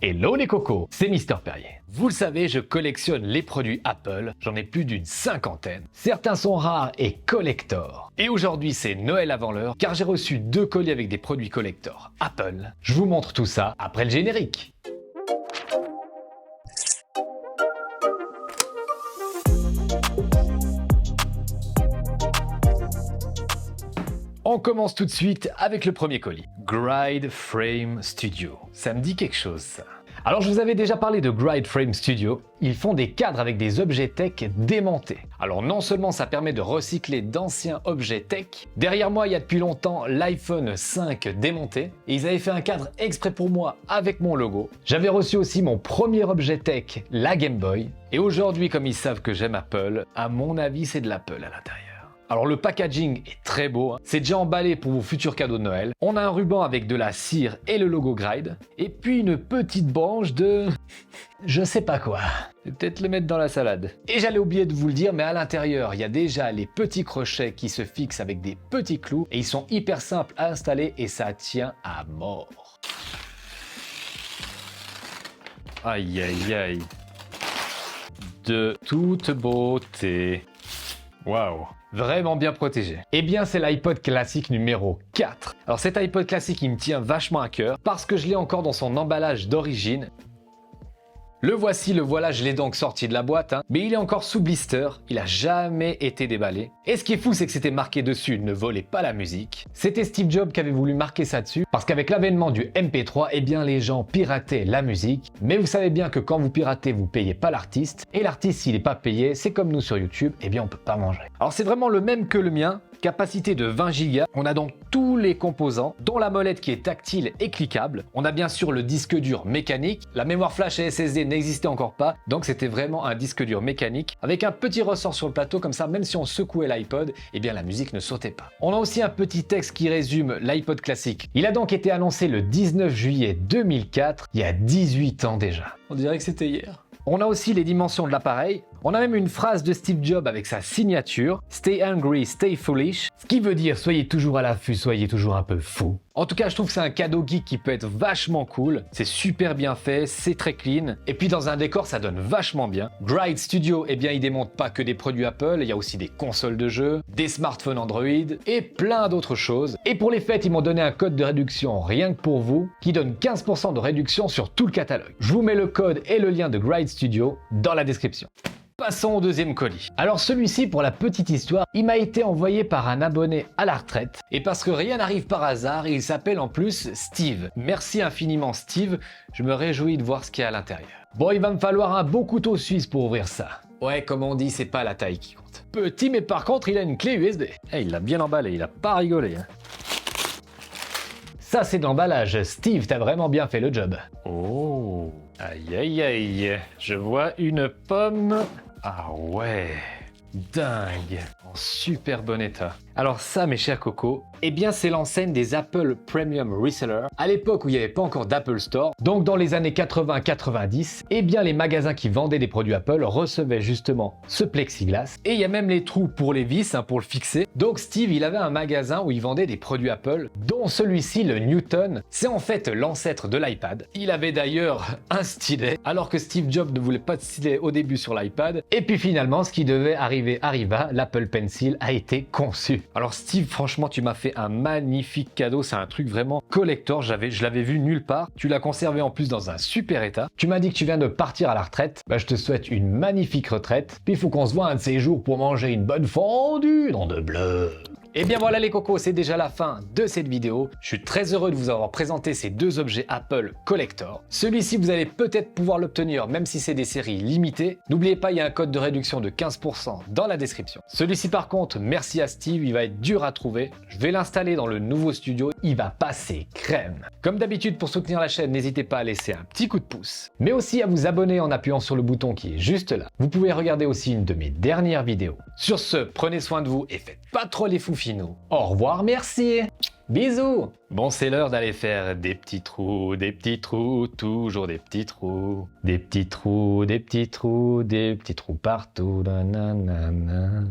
Hello les cocos, c'est Mister Perrier. Vous le savez, je collectionne les produits Apple, j'en ai plus d'une cinquantaine. Certains sont rares et collector. Et aujourd'hui c'est Noël avant l'heure, car j'ai reçu 2 colis avec des produits collector Apple. Je vous montre tout ça après le générique. On commence tout de suite avec le premier colis. Gride Frame Studio. Ça me dit quelque chose ça. Alors je vous avais déjà parlé de Gride Frame Studio. Ils font des cadres avec des objets tech démontés. Alors non seulement ça permet de recycler d'anciens objets tech, derrière moi il y a depuis longtemps l'iPhone 5 démonté et ils avaient fait un cadre exprès pour moi avec mon logo. J'avais reçu aussi mon premier objet tech, la Game Boy. Et aujourd'hui, comme ils savent que j'aime Apple, à mon avis c'est de l'Apple à l'intérieur. Alors le packaging est très beau, c'est déjà emballé pour vos futurs cadeaux de Noël. On a un ruban avec de la cire et le logo Gride, et puis une petite branche de... je sais pas quoi. Je vais peut-être le mettre dans la salade. Et j'allais oublier de vous le dire, mais à l'intérieur, il y a déjà les petits crochets qui se fixent avec des petits clous, et ils sont hyper simples à installer et ça tient à mort. Aïe aïe aïe. De toute beauté. Waouh. Vraiment bien protégé. Eh bien, c'est l'iPod classique numéro 4. Alors cet iPod classique, il me tient vachement à cœur parce que je l'ai encore dans son emballage d'origine. Le voici, le voilà, je l'ai donc sorti de la boîte, mais il est encore sous blister, il a jamais été déballé. Et ce qui est fou, c'est que c'était marqué dessus, ne volez pas la musique. C'était Steve Jobs qui avait voulu marquer ça dessus, parce qu'avec l'avènement du MP3, eh bien les gens pirataient la musique. Mais vous savez bien que quand vous piratez, vous payez pas l'artiste, et l'artiste s'il n'est pas payé, c'est comme nous sur YouTube, eh bien on peut pas manger. Alors c'est vraiment le même que le mien, capacité de 20 Go. On a donc tous les composants, dont la molette qui est tactile et cliquable. On a bien sûr le disque dur mécanique, la mémoire flash et SSD n'existait encore pas, donc c'était vraiment un disque dur mécanique avec un petit ressort sur le plateau, comme ça même si on secouait l'iPod, eh bien la musique ne sautait pas. On a aussi un petit texte qui résume l'iPod classique. Il a donc été annoncé le 19 juillet 2004, il y a 18 ans déjà. On dirait que c'était hier. On a aussi les dimensions de l'appareil. On a même une phrase de Steve Jobs avec sa signature, Stay hungry, stay foolish, ce qui veut dire soyez toujours à l'affût, soyez toujours un peu fou. En tout cas, je trouve que c'est un cadeau geek qui peut être vachement cool, c'est super bien fait, c'est très clean, et puis dans un décor ça donne vachement bien. Gride Studio, eh bien il démonte pas que des produits Apple, il y a aussi des consoles de jeux, des smartphones Android, et plein d'autres choses. Et pour les fêtes, ils m'ont donné un code de réduction rien que pour vous, qui donne 15% de réduction sur tout le catalogue. Je vous mets le code et le lien de Gride Studio dans la description. Passons au deuxième colis. Alors celui-ci, pour la petite histoire, il m'a été envoyé par un abonné à la retraite. Et parce que rien n'arrive par hasard, il s'appelle en plus Steve. Merci infiniment Steve, je me réjouis de voir ce qu'il y a à l'intérieur. Bon, il va me falloir un beau couteau suisse pour ouvrir ça. Ouais, comme on dit, c'est pas la taille qui compte. Petit, mais par contre, il a une clé USB. Eh, il l'a bien emballé, il a pas rigolé. Ça, c'est de l'emballage. Steve, t'as vraiment bien fait le job. Oh, aïe aïe aïe, je vois une pomme. Ah ouais, dingue, en super bon état. Alors ça, mes chers cocos, eh bien c'est l'enseigne des Apple Premium Resellers. À l'époque où il n'y avait pas encore d'Apple Store, donc dans les années 80-90, eh bien les magasins qui vendaient des produits Apple recevaient justement ce plexiglas. Et il y a même les trous pour les vis, pour le fixer. Donc Steve, il avait un magasin où il vendait des produits Apple, dont celui-ci, le Newton. C'est en fait l'ancêtre de l'iPad. Il avait d'ailleurs un stylet, alors que Steve Jobs ne voulait pas de stylet au début sur l'iPad. Et puis finalement, ce qui devait arriver arriva, l'Apple Pencil a été conçu. Alors Steve, franchement, tu m'as fait un magnifique cadeau, c'est un truc vraiment collector, je l'avais vu nulle part. Tu l'as conservé en plus dans un super état. Tu m'as dit que tu viens de partir à la retraite. Bah, je te souhaite une magnifique retraite. Puis il faut qu'on se voit un de ces jours pour manger une bonne fondue dans de bleu. Et bien voilà les cocos, c'est déjà la fin de cette vidéo. Je suis très heureux de vous avoir présenté ces 2 objets Apple Collector. Celui-ci, vous allez peut-être pouvoir l'obtenir même si c'est des séries limitées. N'oubliez pas, il y a un code de réduction de 15% dans la description. Celui-ci par contre, merci à Steve, il va être dur à trouver. Je vais l'installer dans le nouveau studio, il va passer crème. Comme d'habitude, pour soutenir la chaîne, n'hésitez pas à laisser un petit coup de pouce, mais aussi à vous abonner en appuyant sur le bouton qui est juste là. Vous pouvez regarder aussi une de mes dernières vidéos. Sur ce, prenez soin de vous et faites pas trop les foufinous. Au revoir, merci. Bisous. Bon, c'est l'heure d'aller faire des petits trous, toujours des petits trous. Des petits trous, des petits trous, des petits trous partout. Nanana.